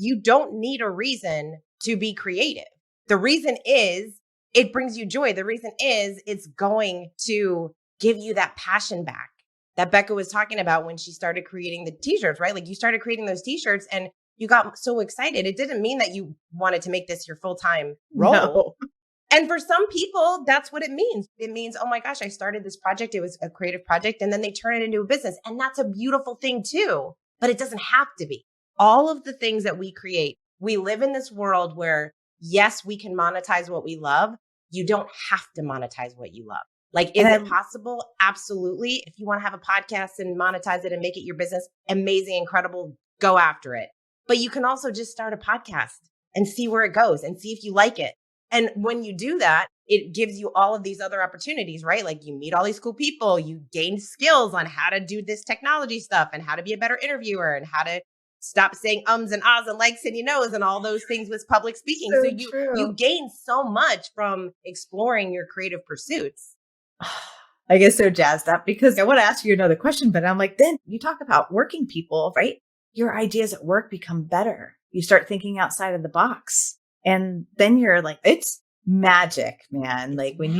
You don't need a reason to be creative. The reason is it brings you joy. The reason is it's going to give you that passion back that Becca was talking about when she started creating the t-shirts, right? Like you started creating those t-shirts and you got so excited. It didn't mean that you wanted to make this your full-time role. No. And for some people, that's what it means. It means, oh my gosh, I started this project. It was a creative project. And then they turn it into a business. And that's a beautiful thing too. But it doesn't have to be. All of the things that we create, we live in this world where, yes, we can monetize what we love. You don't have to monetize what you love. Like, is it possible? Absolutely. If you want to have a podcast and monetize it and make it your business, amazing, incredible, go after it. But you can also just start a podcast and see where it goes and see if you like it. And when you do that, it gives you all of these other opportunities, right? Like you meet all these cool people, you gain skills on how to do this technology stuff and how to be a better interviewer and how to stop saying ums and ahs and likes and you knows and all those things with public speaking. So you gain so much from exploring your creative pursuits. I get so jazzed up because I want to ask you another question, but I'm like, then you talk about working people, right? Your ideas at work become better. You start thinking outside of the box. And then you're like, it's magic, man. Like when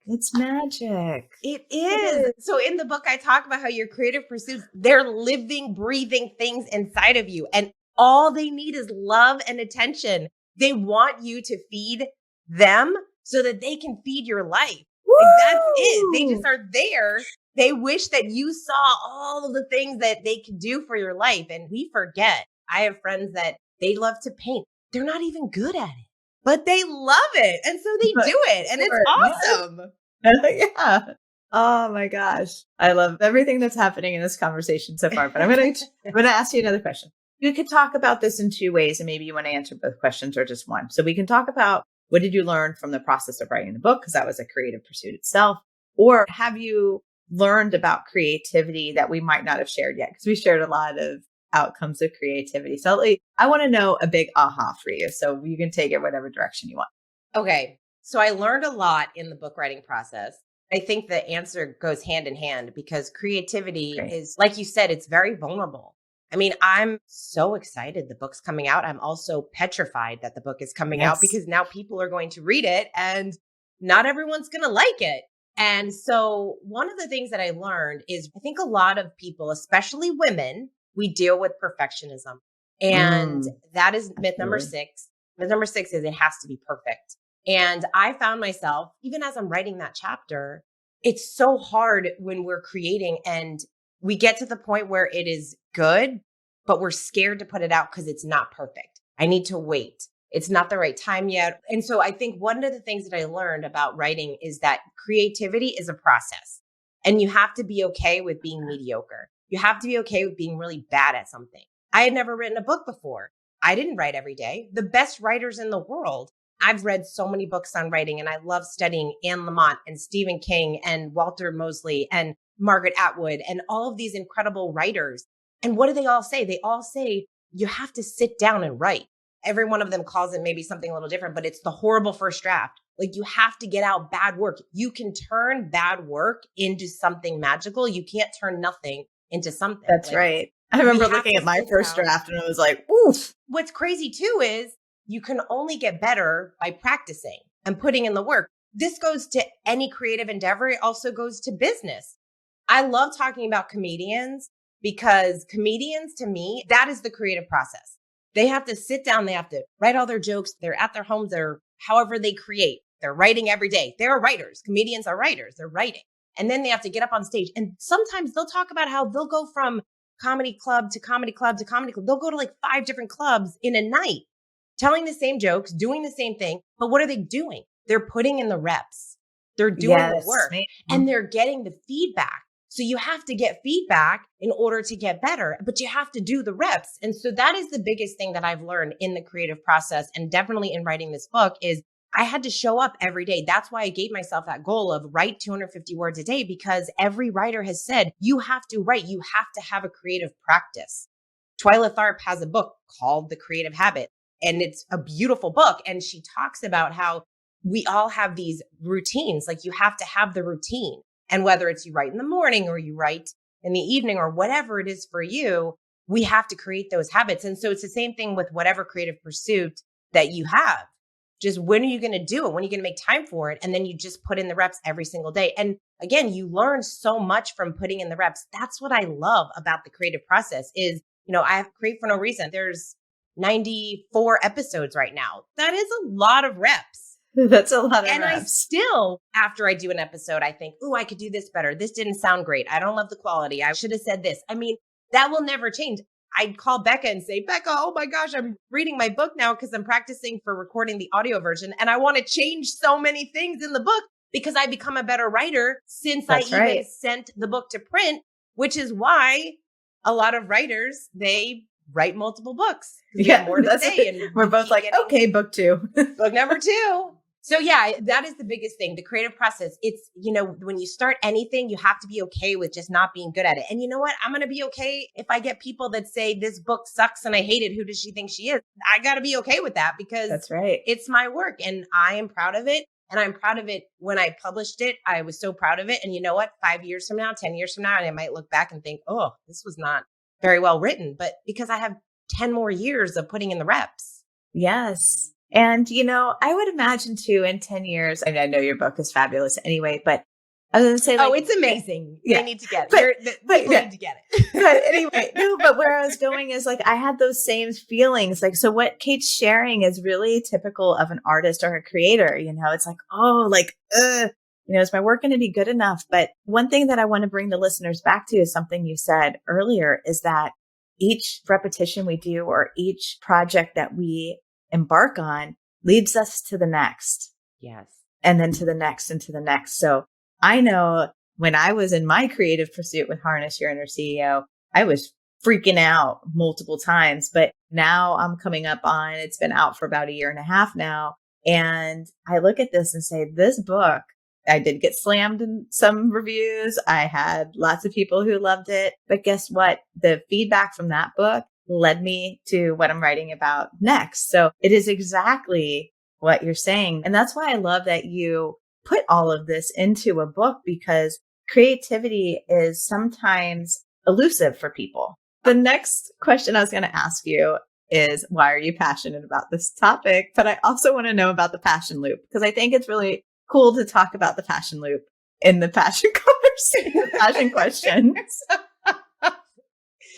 it's magic. It is. So in the book, I talk about how your creative pursuits, they're living, breathing things inside of you. And all they need is love and attention. They want you to feed them so that they can feed your life. Like that's it. They just are there. They wish that you saw all of the things that they could do for your life. And we forget. I have friends that they love to paint. They're not even good at it, but they love it. And so they do it. And it's awesome. Yeah. Oh my gosh. I love everything that's happening in this conversation so far, but I'm going to ask you another question. You could talk about this in two ways and maybe you want to answer both questions or just one. So we can talk about what did you learn from the process of writing the book? Because that was a creative pursuit itself. Or have you learned about creativity that we might not have shared yet? Because we shared a lot of outcomes of creativity. So I want to know a big aha for you. So you can take it whatever direction you want. Okay. So I learned a lot in the book writing process. I think the answer goes hand in hand because creativity is, like you said, it's very vulnerable. I mean, I'm so excited the book's coming out. I'm also petrified that the book is coming out because now people are going to read it and not everyone's going to like it. And so one of the things that I learned is I think a lot of people, especially women, we deal with perfectionism. And that is myth number 6. Myth number 6 is it has to be perfect. And I found myself, even as I'm writing that chapter, it's so hard when we're creating and we get to the point where it is good, but we're scared to put it out because it's not perfect. I need to wait. It's not the right time yet. And so I think one of the things that I learned about writing is that creativity is a process and you have to be okay with being mediocre. You have to be okay with being really bad at something. I had never written a book before. I didn't write every day. The best writers in the world. I've read so many books on writing and I love studying Anne Lamott and Stephen King and Walter Mosley and Margaret Atwood and all of these incredible writers. And what do they all say? They all say you have to sit down and write. Every one of them calls it maybe something a little different, but it's the horrible first draft. Like you have to get out bad work. You can turn bad work into something magical. You can't turn nothing into something. That's right. I remember looking at my first draft and it was like, oof. What's crazy too is you can only get better by practicing and putting in the work. This goes to any creative endeavor. It also goes to business. I love talking about comedians because comedians, to me, that is the creative process. They have to sit down. They have to write all their jokes. They're at their homes. They're however they create. They're writing every day. They're writers. Comedians are writers. They're writing. And then they have to get up on stage. And sometimes they'll talk about how they'll go from comedy club to comedy club to comedy club. They'll go to like 5 different clubs in a night, telling the same jokes, doing the same thing. But what are they doing? They're putting in the reps. They're doing the work and they're getting the feedback. So you have to get feedback in order to get better, but you have to do the reps. And so that is the biggest thing that I've learned in the creative process and definitely in writing this book is I had to show up every day. That's why I gave myself that goal of write 250 words a day, because every writer has said, you have to write, you have to have a creative practice. Twyla Tharp has a book called The Creative Habit, and it's a beautiful book. And she talks about how we all have these routines, like you have to have the routine. And whether it's you write in the morning or you write in the evening or whatever it is for you, we have to create those habits. And so it's the same thing with whatever creative pursuit that you have. Just when are you going to do it? When are you going to make time for it? And then you just put in the reps every single day. And again, you learn so much from putting in the reps. That's what I love about the creative process is, I have Create for No Reason. There's 94 episodes right now. That is a lot of reps. That's a lot of and reps. I still, after I do an episode, I think, I could do this better. This didn't sound great. I don't love the quality. I should have said this. I mean, that will never change. I'd call Becca and say, Becca, oh my gosh, I'm reading my book now because I'm practicing for recording the audio version. And I want to change so many things in the book because I become a better writer since That's I right. even sent the book to print, which is why a lot of writers, they write multiple books. Yeah, more to say. And we're both like, okay, book 2. Book number 2. So yeah, that is the biggest thing. The creative process. It's, when you start anything, you have to be okay with just not being good at it. And you know what? I'm going to be okay if I get people that say this book sucks and I hate it. Who does she think she is? I got to be okay with that because that's right. It's my work and I am proud of it. And I'm proud of it. When I published it, I was so proud of it. And you know what? 5 years from now, 10 years from now, and I might look back and think, oh, this was not very well written. But because I have 10 more years of putting in the reps. Yes. And, I would imagine too, in 10 years, I know your book is fabulous anyway, but I was going to say, it's amazing. Yeah. They need to get it. People need to get it. But anyway, but where I was going is I had those same feelings. So what Kate's sharing is really typical of an artist or a creator. It's is my work going to be good enough? But one thing that I want to bring the listeners back to is something you said earlier is that each repetition we do or each project that we embark on leads us to the next. Yes. And then to the next and to the next. So I know when I was in my creative pursuit with Harness Your Inner CEO, I was freaking out multiple times, but now I'm coming up on, it's been out for about 1.5 years now. And I look at this and say, this book, I did get slammed in some reviews. I had lots of people who loved it, but guess what? The feedback from that book led me to what I'm writing about next. So it is exactly what you're saying. And that's why I love that you put all of this into a book because creativity is sometimes elusive for people. The next question I was going to ask you is, why are you passionate about this topic? But I also want to know about the passion loop because I think it's really cool to talk about the passion loop in the passion conversation, passion questions.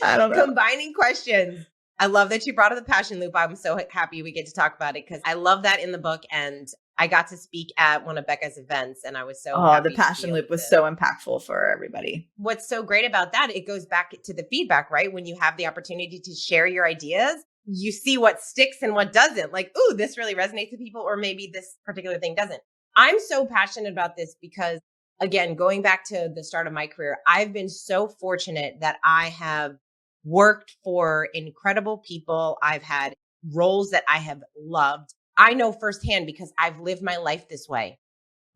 I don't know. Combining questions. I love that you brought up the passion loop. I'm so happy we get to talk about it because I love that in the book. And I got to speak at one of Becca's events and I was so happy. The passion loop was so impactful for everybody. What's so great about that, it goes back to the feedback, right? When you have the opportunity to share your ideas, you see what sticks and what doesn't. Like, ooh, this really resonates with people, or maybe this particular thing doesn't. I'm so passionate about this because, again, going back to the start of my career, I've been so fortunate that I have worked for incredible people. I've had roles that I have loved. I know firsthand because I've lived my life this way.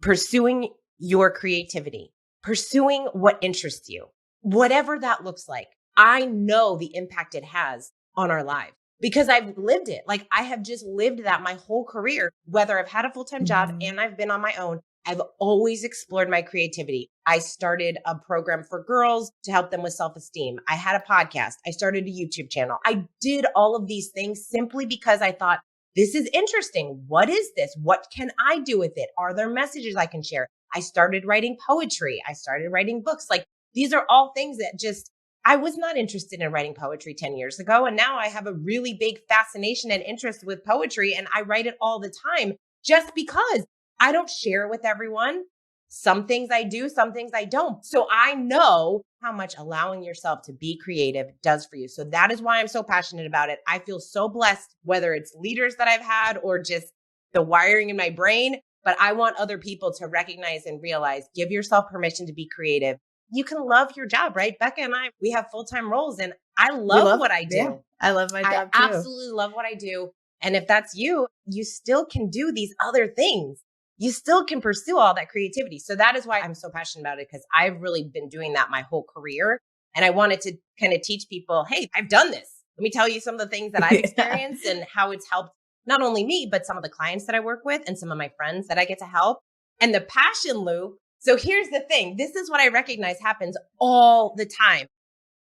Pursuing your creativity, pursuing what interests you, whatever that looks like. I know the impact it has on our lives because I've lived it. Like I have just lived that my whole career, whether I've had a full-time job and I've been on my own. I've always explored my creativity. I started a program for girls to help them with self-esteem. I had a podcast. I started a YouTube channel. I did all of these things simply because I thought, this is interesting. What is this? What can I do with it? Are there messages I can share? I started writing poetry. I started writing books. Like these are all things that just, I was not interested in writing poetry 10 years ago. And now I have a really big fascination and interest with poetry. And I write it all the time just because I don't share it with everyone. Some things I do, some things I don't. So I know how much allowing yourself to be creative does for you. So that is why I'm so passionate about it. I feel so blessed, whether it's leaders that I've had or just the wiring in my brain, but I want other people to recognize and realize, give yourself permission to be creative. You can love your job, right? Becca and I, we have full-time roles and I love what I do. Yeah, I love my job too. I absolutely love what I do. And if that's you, you still can do these other things. You still can pursue all that creativity. So that is why I'm so passionate about it, because I've really been doing that my whole career. And I wanted to kind of teach people, hey, I've done this. Let me tell you some of the things that I've experienced and how it's helped not only me, but some of the clients that I work with and some of my friends that I get to help. And the passion loop. So here's the thing. This is what I recognize happens all the time.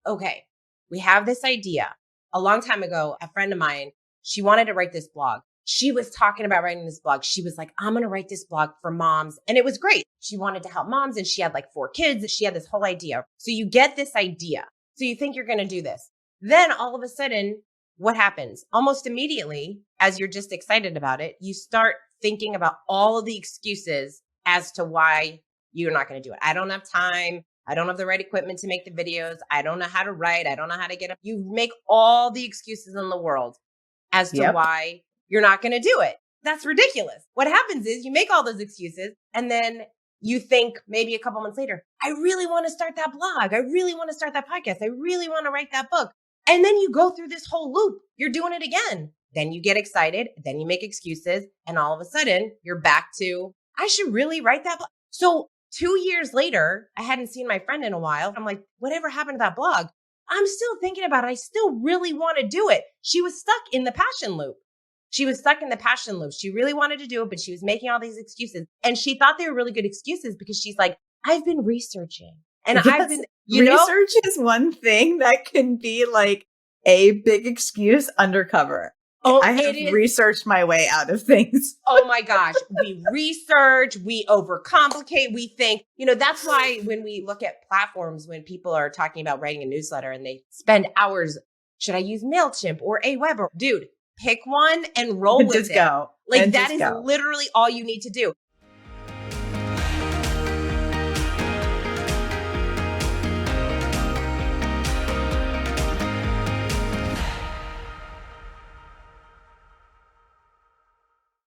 Okay. We have this idea. A long time ago, a friend of mine, she wanted to write this blog. She was talking about writing this blog. She was like, I'm going to write this blog for moms. And it was great. She wanted to help moms and she had like 4 kids. She had this whole idea. So you get this idea. So you think you're going to do this. Then all of a sudden, what happens? Almost immediately, as you're just excited about it, you start thinking about all of the excuses as to why you're not going to do it. I don't have time. I don't have the right equipment to make the videos. I don't know how to write. I don't know how to get up. You make all the excuses in the world as to why you're not going to do it. That's ridiculous. What happens is you make all those excuses and then you think maybe a couple months later, I really want to start that blog. I really want to start that podcast. I really want to write that book. And then you go through this whole loop. You're doing it again. Then you get excited. Then you make excuses. And all of a sudden you're back to, I should really write that blog. So 2 years later, I hadn't seen my friend in a while. I'm like, whatever happened to that blog? I'm still thinking about it. I still really want to do it. She was stuck in the passion loop. She really wanted to do it, but she was making all these excuses. And she thought they were really good excuses because she's like, I've been researching. And I've been, research is one thing that can be like a big excuse undercover. Oh, I have researched my way out of things. Oh my gosh. We research, we overcomplicate, we think, that's why when we look at platforms, when people are talking about writing a newsletter and they spend hours, should I use MailChimp or Aweber? Dude, pick one and roll with it. Just go. Like that is literally all you need to do.